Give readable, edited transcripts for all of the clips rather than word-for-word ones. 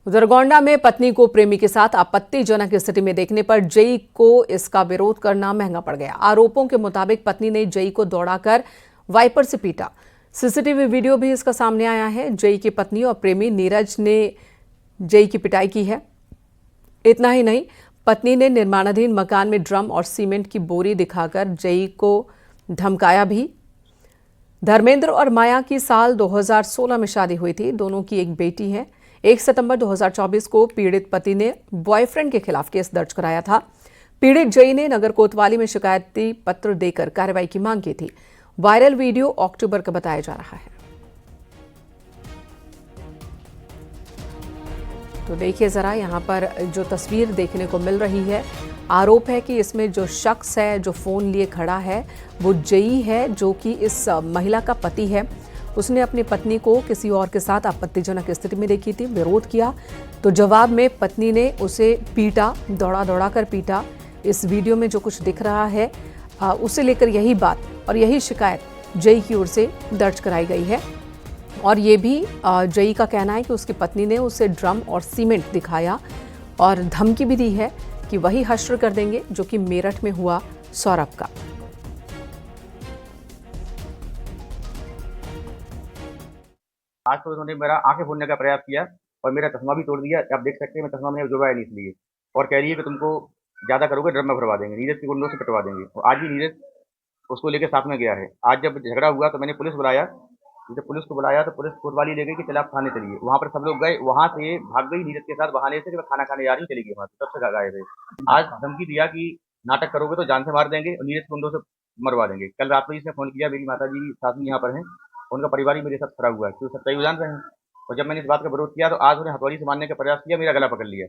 उधर गोंडा में पत्नी को प्रेमी के साथ आपत्तिजनक स्थिति में देखने पर जई को इसका विरोध करना महंगा पड़ गया। आरोपों के मुताबिक पत्नी ने जई को दौड़ाकर वाइपर से पीटा। सीसीटीवी वीडियो भी इसका सामने आया है। जई की पत्नी और प्रेमी नीरज ने जई की पिटाई की है। इतना ही नहीं, पत्नी ने निर्माणाधीन मकान में ड्रम और सीमेंट की बोरी दिखाकर जई को धमकाया भी। धर्मेंद्र और माया की साल 2016 में शादी हुई थी। दोनों की एक बेटी है। 1 सितंबर 2024 को पीड़ित पति ने बॉयफ्रेंड के खिलाफ केस दर्ज कराया था। पीड़ित जई ने नगर कोतवाली में शिकायती पत्र देकर कार्रवाई की मांग की थी। वायरल वीडियो अक्टूबर का बताया जा रहा है। तो देखिए जरा, यहां पर जो तस्वीर देखने को मिल रही है, आरोप है कि इसमें जो शख्स है जो फोन लिए खड़ा है वो जई है, जो कि इस महिला का पति है। उसने अपनी पत्नी को किसी और के साथ आपत्तिजनक स्थिति में देखी थी, विरोध किया, तो जवाब में पत्नी ने उसे पीटा, दौड़ा कर पीटा। इस वीडियो में जो कुछ दिख रहा है उसे लेकर यही बात और यही शिकायत जई की ओर से दर्ज कराई गई है। और ये भी जई का कहना है कि उसकी पत्नी ने उसे ड्रम और सीमेंट दिखाया और धमकी भी दी है कि वही हश्र कर देंगे जो कि मेरठ में हुआ सौरभ का। आज तो उन्होंने मेरा आंखें फोड़ने का प्रयास किया और मेरा चश्मा भी तोड़ दिया। आप देख सकते हैं, मैं चश्मा मैंने जुड़वाया नहीं इसलिए, और कह रही है कि तुमको ज्यादा करोगे ड्रम में भरवा देंगे, नीरज के गुंडों से कटवा देंगे। और आज भी नीरज उसको लेके साथ में गया है। आज जब झगड़ा हुआ तो मैंने पुलिस बुलाया। जब पुलिस को बुलाया तो पुलिस कोतवाली ले गई कि चल आप थाने चलिए। वहाँ पर सब लोग गए, वहाँ से भाग गई नीरज के साथ बहाने से कि मैं खाना खाने जा रही हूँ, चली गई वहाँ से, तब से गए थे। आज धमकी दिया कि नाटक करोगे तो जान से मार देंगे और नीरज के गुंडों से मरवा देंगे। कल रात में इसने फोन किया, मेरी माता जी साथ में यहाँ पर हैं, उनका परिवार ही मेरे साथ खड़ा हुआ है, क्यों सच्चाई जान रहे हैं। और जब मैंने इस बात का विरोध किया तो आज उन्हें हथौड़ी से मारने का प्रयास किया, मेरा गला पकड़ लिया।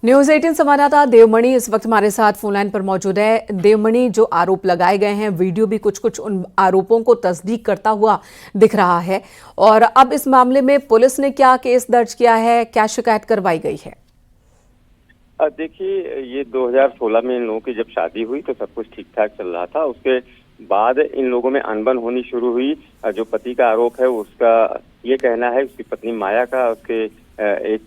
न्यूज 18 संवाददाता देवमणि इस वक्त हमारे साथ फोनलाइन पर मौजूद है। देवमणि, जो आरोप लगाए गए हैं, वीडियो भी कुछ उन आरोपों को तस्दीक करता हुआ दिख रहा है, और अब इस मामले में पुलिस ने क्या केस दर्ज किया है, क्या शिकायत करवाई गई है? देखिए, ये 2016 में इन लोगों की जब शादी हुई तो सब कुछ ठीक ठाक चल रहा था। उसके बाद इन लोगों में अनबन होनी शुरू हुई। जो पति का आरोप है उसका ये कहना है, उसकी पत्नी माया का, उसके एक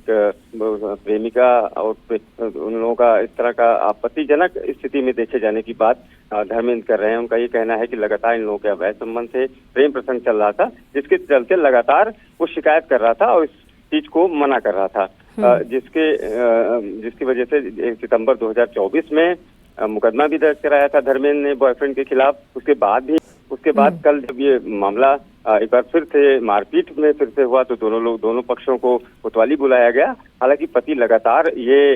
प्रेमिका और उन लोगों का इस तरह का आपत्तिजनक स्थिति में देखे जाने की बात धर्मेंद्र कर रहे हैं। उनका ये कहना है कि लगातार इन लोगों के अवैध संबंध से प्रेम प्रसंग चल रहा था, जिसके चलते लगातार वो शिकायत कर रहा था और इस चीज को मना कर रहा था, जिसकी वजह से 1 सितंबर 2024 में मुकदमा भी दर्ज कराया था धर्मेंद्र ने बॉयफ्रेंड के खिलाफ। उसके बाद कल जब ये मामला एक बार फिर से मारपीट में फिर से हुआ तो दोनों पक्षों को कोतवाली बुलाया गया। हालांकि पति लगातार ये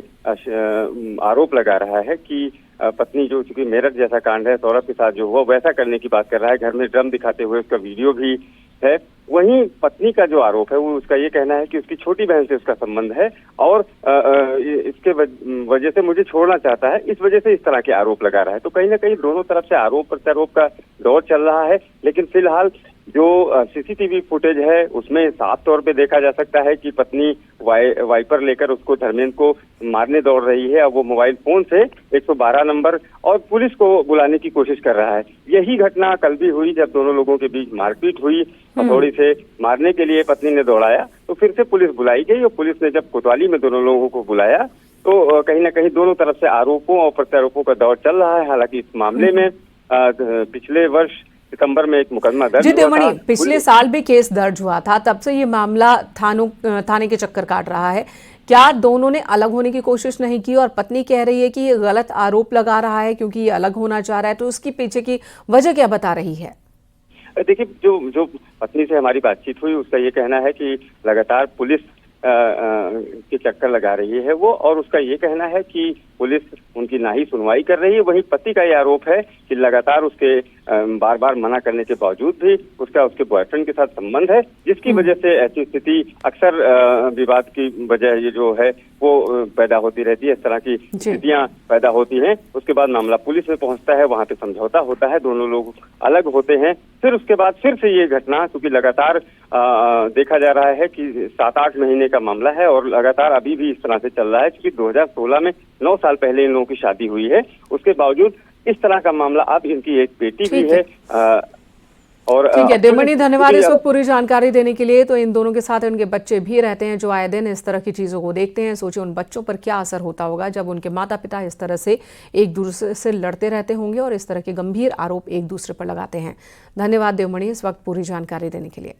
आरोप लगा रहा है कि पत्नी जो चूंकि मेरठ जैसा कांड है, सौरभ के साथ जो हुआ वैसा करने की बात कर रहा है। घर में ड्रम दिखाते हुए उसका वीडियो भी है। वहीं पत्नी का जो आरोप है वो उसका ये कहना है कि उसकी छोटी बहन से उसका संबंध है और इसके वजह से मुझे छोड़ना चाहता है, इस वजह से इस तरह के आरोप लगा रहा है। तो कहीं ना कहीं दोनों तरफ से आरोप प्रत्यारोप का दौर चल रहा है। लेकिन फिलहाल जो सीसीटीवी फुटेज है उसमें साफ तौर पे देखा जा सकता है कि पत्नी वाइपर लेकर उसको धर्मेंद्र को मारने दौड़ रही है और वो मोबाइल फोन से 112 नंबर और पुलिस को बुलाने की कोशिश कर रहा है। यही घटना कल भी हुई जब दोनों लोगों के बीच मारपीट हुई। हथौड़ी से मारने के लिए पत्नी ने दौड़ाया तो फिर से पुलिस बुलाई गई और पुलिस ने जब कोतवाली में दोनों लोगों को बुलाया तो कहीं ना कहीं दोनों तरफ से आरोपों और प्रत्यारोपों का दौर चल रहा है। हालांकि इस मामले में पिछले वर्ष सितंबर में एक मुकदमा दर्ज हुआ था। पिछले साल भी केस दर्ज हुआ था, तब से ये मामला थाने के चक्कर काट रहा है। क्या दोनों ने अलग होने की कोशिश नहीं की? और पत्नी कह रही है कि ये गलत आरोप लगा रहा है क्योंकि ये अलग होना चाह रहा है, तो उसकी पीछे की वजह क्या बता रही है? देखिए, जो पत्नी से हमारी बातचीत हुई उसका ये कहना है कि लगातार पुलिस के चक्कर लगा रही है वो, और उसका ये कहना है कि पुलिस उनकी ना ही सुनवाई कर रही है। वहीं पति का ये आरोप है कि लगातार उसके बार बार मना करने के बावजूद भी उसके बॉयफ्रेंड के साथ संबंध है, जिसकी वजह से ऐसी स्थिति अक्सर विवाद की वजह ये जो है वो पैदा होती रहती है। इस तरह की स्थितियां पैदा होती हैं। उसके बाद मामला पुलिस में पहुंचता है, वहां पे समझौता होता है, दोनों लोग अलग होते हैं। फिर उसके बाद फिर से ये घटना, क्योंकि लगातार देखा जा रहा है कि 7-8 महीने का मामला है और लगातार अभी भी इस तरह से चल रहा है, क्योंकि 2016 में 9 साल पहले इन लोगों की शादी हुई है। उसके बावजूद इस तरह का मामला, अब इनकी एक बेटी भी है। और ठीक है देवमणि, धन्यवाद इस अब- वक्त पूरी जानकारी देने के लिए। तो इन दोनों के साथ उनके बच्चे भी रहते हैं जो आए दिन इस तरह की चीज़ों को देखते हैं। सोचिए उन बच्चों पर क्या असर होता होगा जब उनके माता पिता इस तरह से एक दूसरे से लड़ते रहते होंगे और इस तरह के गंभीर आरोप एक दूसरे पर लगाते हैं। धन्यवाद देवमणि इस वक्त पूरी जानकारी देने के लिए।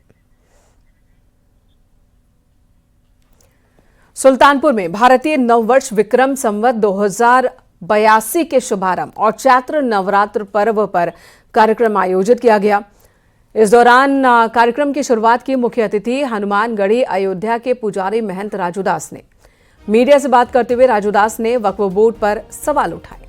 सुल्तानपुर में भारतीय नववर्ष विक्रम संवत 2082 के शुभारंभ और चैत्र नवरात्र पर्व पर कार्यक्रम आयोजित किया गया। इस दौरान कार्यक्रम की शुरुआत की मुख्य अतिथि हनुमानगढ़ी अयोध्या के पुजारी महंत राजूदास ने। मीडिया से बात करते हुए राजूदास ने वक्फ बोर्ड पर सवाल उठाए।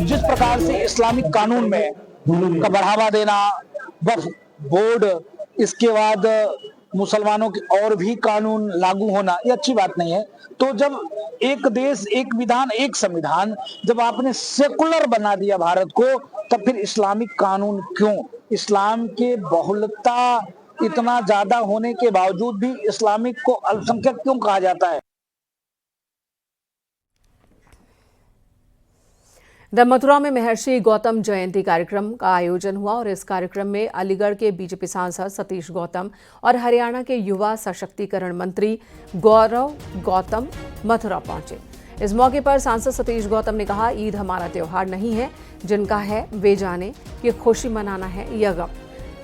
जिस प्रकार से इस्लामिक कानून में का बढ़ावा देना, वक्फ बोर्ड, इसके बाद मुसलमानों के और भी कानून लागू होना, ये अच्छी बात नहीं है। तो जब एक देश एक विधान एक संविधान, जब आपने सेकुलर बना दिया भारत को, तब फिर इस्लामिक कानून क्यों? इस्लाम के बहुलता इतना ज्यादा होने के बावजूद भी इस्लामिक को अल्पसंख्यक क्यों कहा जाता है? मथुरा में महर्षि गौतम जयंती कार्यक्रम का आयोजन हुआ और इस कार्यक्रम में अलीगढ़ के बीजेपी सांसद सतीश गौतम और हरियाणा के युवा सशक्तिकरण मंत्री गौरव गौतम मथुरा पहुंचे। इस मौके पर सांसद सतीश गौतम ने कहा, ईद हमारा त्योहार नहीं है, जिनका है वे जाने कि खुशी मनाना है या गम।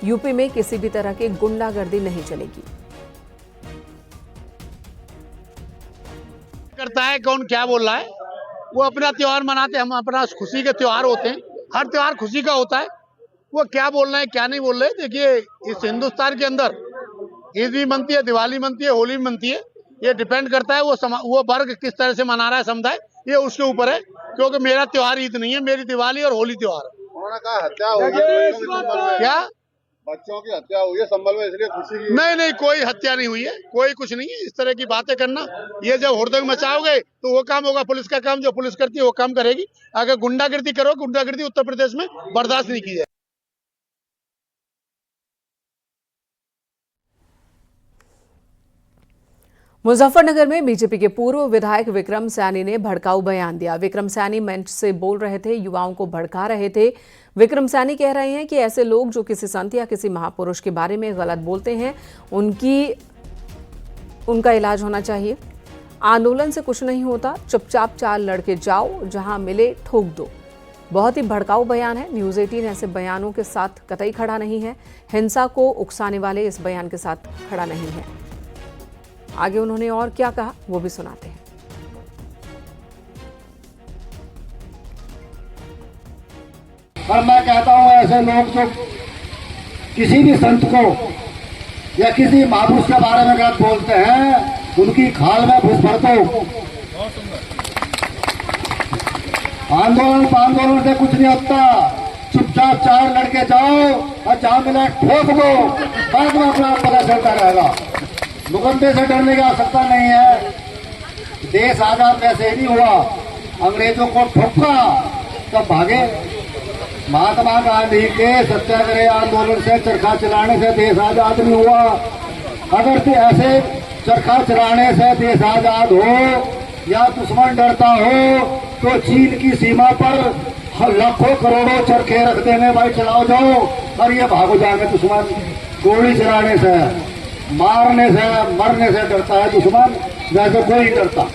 यूपी में किसी भी तरह की गुंडागर्दी नहीं चलेगी। करता है कौन क्या बोल रहा है, वो अपना त्योहार मनाते हैं, हम अपना खुशी के त्योहार होते हैं, हर त्योहार खुशी का होता है। वो क्या बोल रहे हैं क्या नहीं बोल रहे, देखिए इस हिंदुस्तान के अंदर ईद भी मनती है, दिवाली मनती है, होली भी मनती है। ये डिपेंड करता है वो वर्ग किस तरह से मना रहा है समुदाय, ये उसके ऊपर है। क्योंकि मेरा त्योहार ईद नहीं है, मेरी दिवाली और होली त्योहार है। उन्होंने कहा हत्या होगी, क्या बच्चों की हत्या हुई है संभल में, इसलिए खुशी की। नहीं, कोई हत्या नहीं हुई है, कोई कुछ नहीं है। इस तरह की बातें करना, ये जब हुड़दंग मचाओगे तो वो काम होगा पुलिस का काम, जो पुलिस करती है वो काम करेगी। अगर गुंडागर्दी करो, गुंडागर्दी उत्तर प्रदेश में बर्दाश्त नहीं की जाए। मुजफ्फरनगर में बीजेपी के पूर्व विधायक विक्रम सैनी ने भड़काऊ बयान दिया। विक्रम सैनी मंच से बोल रहे थे, युवाओं को भड़का रहे थे। विक्रम सैनी कह रहे हैं कि ऐसे लोग जो किसी संत या किसी महापुरुष के बारे में गलत बोलते हैं, उनका इलाज होना चाहिए। आंदोलन से कुछ नहीं होता, चुपचाप चाल लड़के जाओ, जहां मिले ठोक दो। बहुत ही भड़काऊ बयान है। न्यूज़ 18 ऐसे बयानों के साथ कतई खड़ा नहीं है। हिंसा को उकसाने वाले इस बयान के साथ खड़ा नहीं है। आगे उन्होंने और क्या कहा वो भी सुनाते हैं। और मैं कहता हूं ऐसे लोग जो किसी भी संत को या किसी महापुरुष के बारे में गलत बोलते हैं, उनकी खाल में घुस भर दो। आंदोलन से कुछ नहीं होता, चुपचाप चार लड़के जाओ और जहां मिले ठोक दो, बाद में अपना पता चलता रहेगा। मुकदमे से डरने की आवश्यकता नहीं है। देश आजाद वैसे ही नहीं हुआ, अंग्रेजों को ठोका तब भागे। महात्मा गांधी के सत्याग्रह आंदोलन से चरखा चलाने से देश आजाद नहीं हुआ। अगर तो ऐसे चरखा चलाने से देश आजाद हो या दुश्मन डरता हो, तो चीन की सीमा पर लाखों करोड़ों चरखे रख देंगे, भाई चलाओ जाओ, और ये भागो जाएंगे दुश्मन। गोली चलाने से, मारने से, मरने से डरता है दुश्मन, वैसे कोई डरता।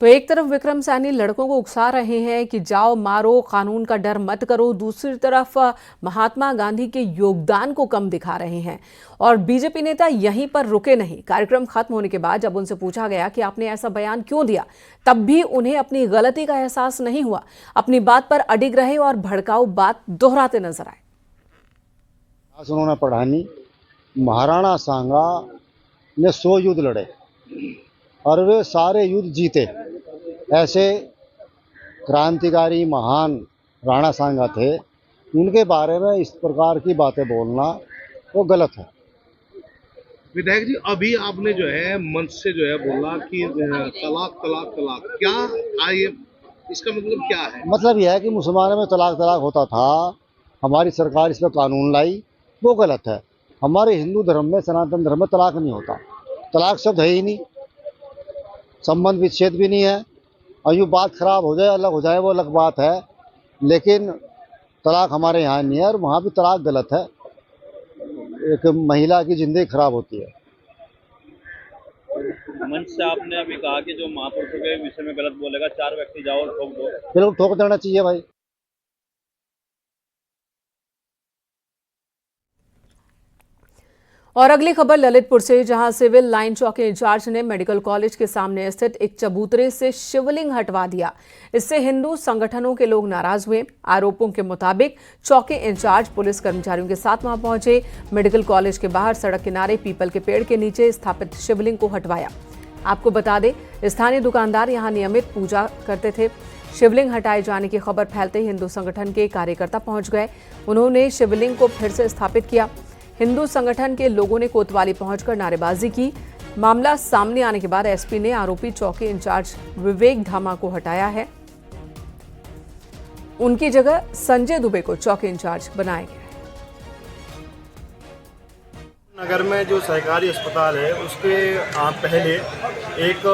तो एक तरफ विक्रम सैनी लड़कों को उकसा रहे हैं कि जाओ मारो, कानून का डर मत करो। दूसरी तरफ महात्मा गांधी के योगदान को कम दिखा रहे हैं और बीजेपी नेता यहीं पर रुके नहीं। कार्यक्रम खत्म होने के बाद जब उनसे पूछा गया कि आपने ऐसा बयान क्यों दिया, तब भी उन्हें अपनी गलती का एहसास नहीं हुआ। अपनी बात पर अडिग रहे और भड़काऊ बात दोहराते नजर आए। उन्होंने पढ़ानी, महाराणा सांगा ने 100 युद्ध लड़े और वे सारे युद्ध जीते। ऐसे क्रांतिकारी महान राणा सांगा थे, उनके बारे में इस प्रकार की बातें बोलना वो गलत है। विधायक जी, अभी आपने जो है मंच से जो है बोला कि तलाक तलाक तलाक, क्या आए इसका मतलब क्या है? मतलब यह है कि मुसलमानों में तलाक तलाक होता था, हमारी सरकार इस पर कानून लाई, वो गलत है। हमारे हिंदू धर्म में, सनातन धर्म में तलाक नहीं होता। तलाक शब्द है ही नहीं, संबंध विच्छेद भी नहीं है। और यूँ बात खराब हो जाए, अलग हो जाए, वो अलग बात है, लेकिन तलाक हमारे यहाँ नहीं है और वहाँ भी तलाक गलत है। एक महिला की जिंदगी खराब होती है। मंच से आपने अभी कहा कि जो महापुरुषों के विषय में गलत बोलेगा 4 व्यक्ति जाओ और ठोक दो। बिल्कुल ठोक देना चाहिए भाई। और अगली खबर ललितपुर से, जहां सिविल लाइन चौकी इंचार्ज ने मेडिकल कॉलेज के सामने स्थित एक चबूतरे से शिवलिंग हटवा दिया। इससे हिंदू संगठनों के लोग नाराज हुए। आरोपों के मुताबिक चौकी इंचार्ज पुलिस कर्मचारियों के साथ वहां पहुंचे, मेडिकल कॉलेज के बाहर सड़क किनारे पीपल के पेड़ के नीचे स्थापित शिवलिंग को हटवाया। आपको बता दें, स्थानीय दुकानदार यहां नियमित पूजा करते थे। शिवलिंग हटाए जाने की खबर फैलते ही हिंदू संगठन के कार्यकर्ता पहुंच गए। उन्होंने शिवलिंग को फिर से स्थापित किया। हिंदू संगठन के लोगों ने कोतवाली पहुंचकर नारेबाजी की। मामला सामने आने के बाद एसपी ने आरोपी चौकी इंचार्ज विवेक धामा को हटाया है। उनकी जगह संजय दुबे को चौकी इंचार्ज बनाया गया है। नगर में जो सरकारी अस्पताल है उसके पहले एक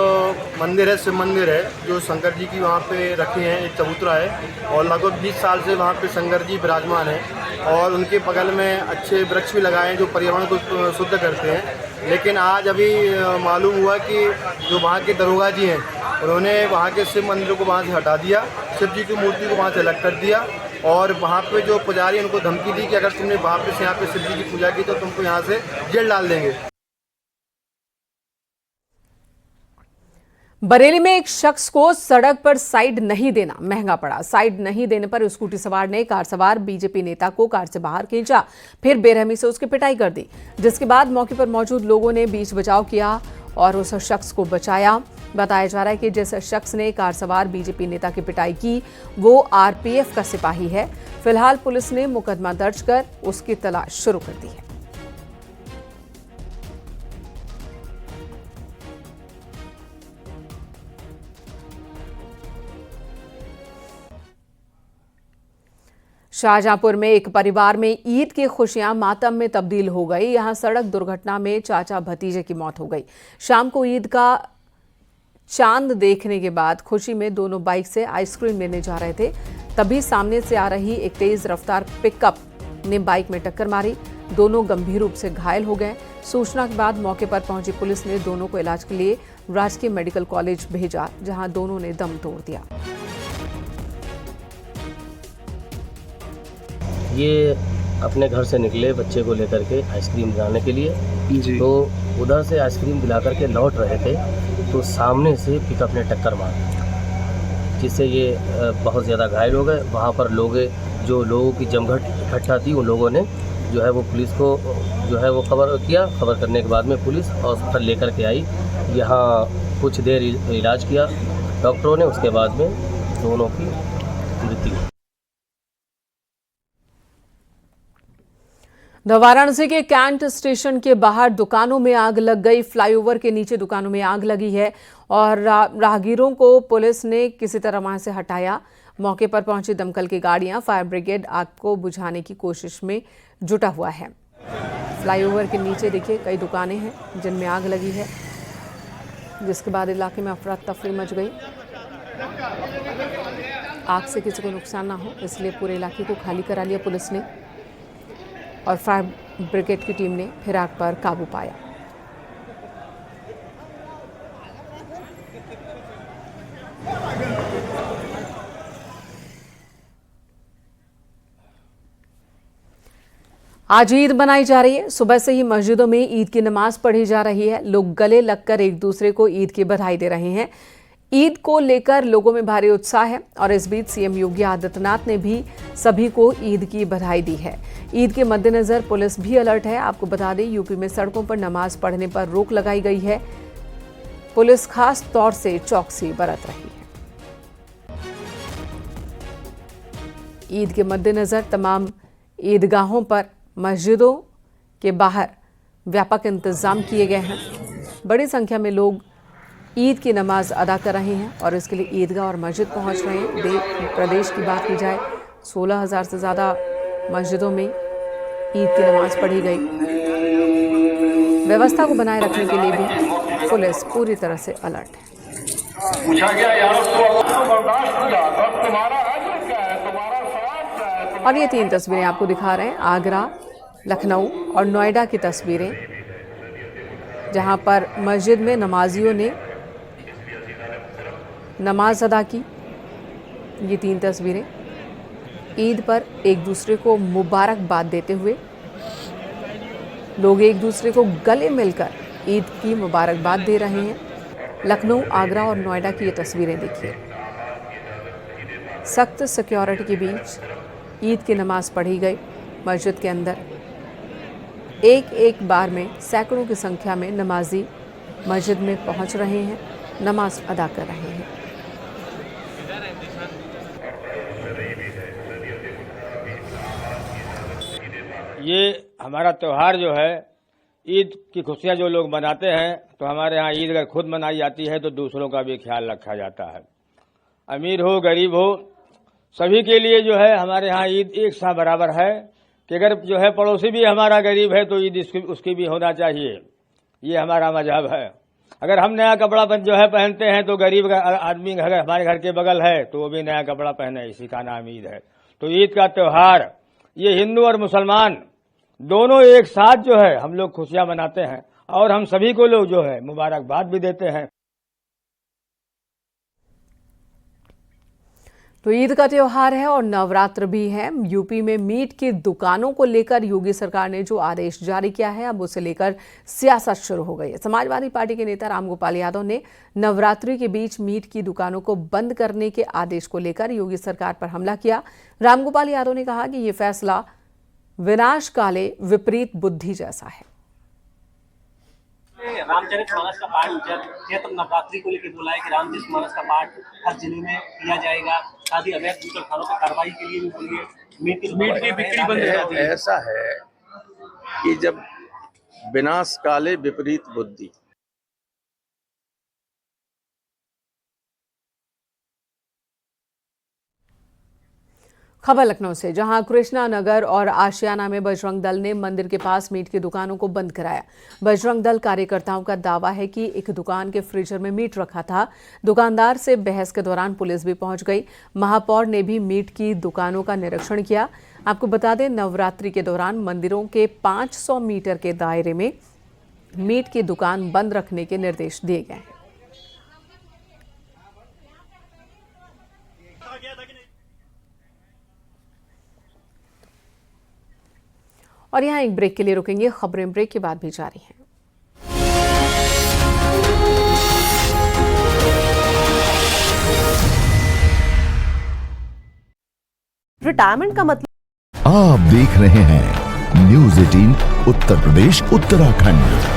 मंदिर है, शिव मंदिर है, जो शंकर जी की वहाँ पे रखे हैं, एक चबूतरा है और लगभग 20 साल से वहाँ पे शंकर जी विराजमान हैं और उनके बगल में अच्छे वृक्ष भी लगाए हैं जो पर्यावरण को शुद्ध करते हैं। लेकिन आज अभी मालूम हुआ कि जो वहाँ के दरोगा जी हैं उन्होंने वहाँ के शिव मंदिर को वहाँ से हटा दिया, शिव जी की मूर्ति को वहाँ से अलग कर दिया और वहाँ पे जो पुजारी उनको धमकी दी कि अगर तुमने वापस यहाँ पे शिव जी की पूजा की तो तुमको यहाँ से जेल डाल देंगे। बरेली में एक शख्स को सड़क पर साइड नहीं देना महंगा पड़ा। साइड नहीं देने पर स्कूटी सवार ने कार सवार बीजेपी नेता को कार से बाहर खींचा, फिर बेरहमी से उसकी पिटाई कर दी, जिसके बाद मौके पर मौजूद लोगों ने बीच बचाव किया और उस शख्स को बचाया। बताया जा रहा है कि जिस शख्स ने कार सवार बीजेपी नेता की पिटाई की वो आरपीएफ का सिपाही है। फिलहाल पुलिस ने मुकदमा दर्ज कर उसकी तलाश शुरू कर दी है। शाहजहांपुर में एक परिवार में ईद की खुशियां मातम में तब्दील हो गई। यहां सड़क दुर्घटना में चाचा भतीजे की मौत हो गई। शाम को ईद का चांद देखने के बाद खुशी में दोनों बाइक से आइसक्रीम लेने जा रहे थे, तभी सामने से आ रही एक तेज रफ्तार पिकअप ने बाइक में टक्कर मारी। दोनों गंभीर रूप से घायल हो गए। सूचना के बाद मौके पर पहुंची पुलिस ने दोनों को इलाज के लिए राजकीय मेडिकल कॉलेज भेजा, जहां दोनों ने दम तोड़ दिया। ये अपने घर से निकले बच्चे को लेकर के आइसक्रीम दिलाने के लिए जी। तो उधर से आइसक्रीम दिला करके लौट रहे थे तो सामने से पिकअप ने टक्कर मार, जिससे ये बहुत ज़्यादा घायल हो गए। वहाँ पर जो लोगों की जमघट इकट्ठा थी उन लोगों ने जो है वो पुलिस को जो है वो खबर किया। खबर करने के बाद में पुलिस हॉस्पिटल लेकर के आई। यहाँ कुछ देर इलाज किया डॉक्टरों ने, उसके बाद में दोनों की मृत्यु। वाराणसी के कैंट स्टेशन के बाहर दुकानों में आग लग गई। फ्लाईओवर के नीचे दुकानों में आग लगी है और राहगीरों को पुलिस ने किसी तरह वहां से हटाया। मौके पर पहुंची दमकल की गाड़ियां, फायर ब्रिगेड आग को बुझाने की कोशिश में जुटा हुआ है। फ्लाईओवर के नीचे देखिए कई दुकानें हैं जिनमें आग लगी है, जिसके बाद इलाके में अफरा तफरी मच गई। आग से किसी को नुकसान ना हो इसलिए पूरे इलाके को खाली करा लिया पुलिस ने और फायर ब्रिगेड की टीम ने फिर आग पर काबू पाया। आज ईद मनाई जा रही है। सुबह से ही मस्जिदों में ईद की नमाज पढ़ी जा रही है। लोग गले लगकर एक दूसरे को ईद की बधाई दे रहे हैं। ईद को लेकर लोगों में भारी उत्साह है और इस बीच सीएम योगी आदित्यनाथ ने भी सभी को ईद की बधाई दी है। ईद के मद्देनजर पुलिस भी अलर्ट है। आपको बता दें, यूपी में सड़कों पर नमाज पढ़ने पर रोक लगाई गई है। पुलिस खास तौर से चौकसी बरत रही है। ईद के मद्देनजर तमाम ईदगाहों पर, मस्जिदों के बाहर व्यापक इंतजाम किए गए हैं। बड़ी संख्या में लोग ईद की नमाज अदा कर रहे हैं और इसके लिए ईदगाह और मस्जिद पहुंच रहे हैं। प्रदेश की बात की जाए 16,000 से ज़्यादा मस्जिदों में ईद की नमाज पढ़ी गई। व्यवस्था को बनाए रखने के लिए भी पुलिस पूरी तरह से अलर्ट है। और ये 3 तस्वीरें आपको दिखा रहे हैं, आगरा, लखनऊ और नोएडा की तस्वीरें, जहां पर मस्जिद में नमाजियों ने नमाज अदा की। ये 3 तस्वीरें ईद पर एक दूसरे को मुबारकबाद देते हुए, लोग एक दूसरे को गले मिलकर ईद की मुबारकबाद दे रहे हैं। लखनऊ, आगरा और नोएडा की ये तस्वीरें देखिए। सख्त सिक्योरिटी के बीच ईद की नमाज पढ़ी गई मस्जिद के अंदर। एक बार में सैकड़ों की संख्या में नमाजी मस्जिद में पहुंच रहे हैं, नमाज अदा कर रहे हैं। ये हमारा त्यौहार जो है, ईद की खुशियां जो लोग मनाते हैं, तो हमारे यहाँ ईद अगर खुद मनाई जाती है तो दूसरों का भी ख्याल रखा जाता है। अमीर हो गरीब हो, सभी के लिए जो है हमारे यहाँ ईद एक सा बराबर है कि अगर जो है पड़ोसी भी हमारा गरीब है तो ईद उसकी भी होना चाहिए। ये हमारा मजहब है। अगर हम नया कपड़ा जो है पहनते हैं तो गरीब आदमी अगर हमारे घर के बगल है तो वो भी नया कपड़ा पहने, इसी का नाम ईद है। तो ईद का त्यौहार ये हिंदू और मुसलमान दोनों एक साथ जो है हम लोग खुशियां मनाते हैं और हम सभी को लोग जो है मुबारकबाद भी देते हैं। तो ईद का त्योहार है और नवरात्र भी है। यूपी में मीट की दुकानों को लेकर योगी सरकार ने जो आदेश जारी किया है, अब उसे लेकर सियासत शुरू हो गई है। समाजवादी पार्टी के नेता रामगोपाल यादव ने नवरात्रि के बीच मीट की दुकानों को बंद करने के आदेश को लेकर योगी सरकार पर हमला किया। रामगोपाल यादव ने कहा कि ये फैसला विनाश काले विपरीत बुद्धि जैसा है। रामचरितमानस का पाठ चैत्र नवरात्रि को लेकर बोला है कि रामचरितमानस का पाठ हर जिले में किया जाएगा। शादी अवैध बूचड़खानों पर कार्रवाई के लिए भी बोलिए, मीट की बिक्री बंद। ऐसा है कि जब विनाश काले विपरीत बुद्धि, खबर लखनऊ से, जहां कृष्णा नगर और आशियाना में बजरंग दल ने मंदिर के पास मीट की दुकानों को बंद कराया। बजरंग दल कार्यकर्ताओं का दावा है कि एक दुकान के फ्रीजर में मीट रखा था। दुकानदार से बहस के दौरान पुलिस भी पहुंच गई। महापौर ने भी मीट की दुकानों का निरीक्षण किया। आपको बता दें, नवरात्रि के दौरान मंदिरों के 500 मीटर के दायरे में मीट की दुकान बंद रखने के निर्देश दिए गए हैं। और यहाँ एक ब्रेक के लिए रुकेंगे। खबरें ब्रेक के बाद भी जारी हैं। रिटायरमेंट का मतलब आप देख रहे हैं न्यूज़ 18 उत्तर प्रदेश उत्तराखंड।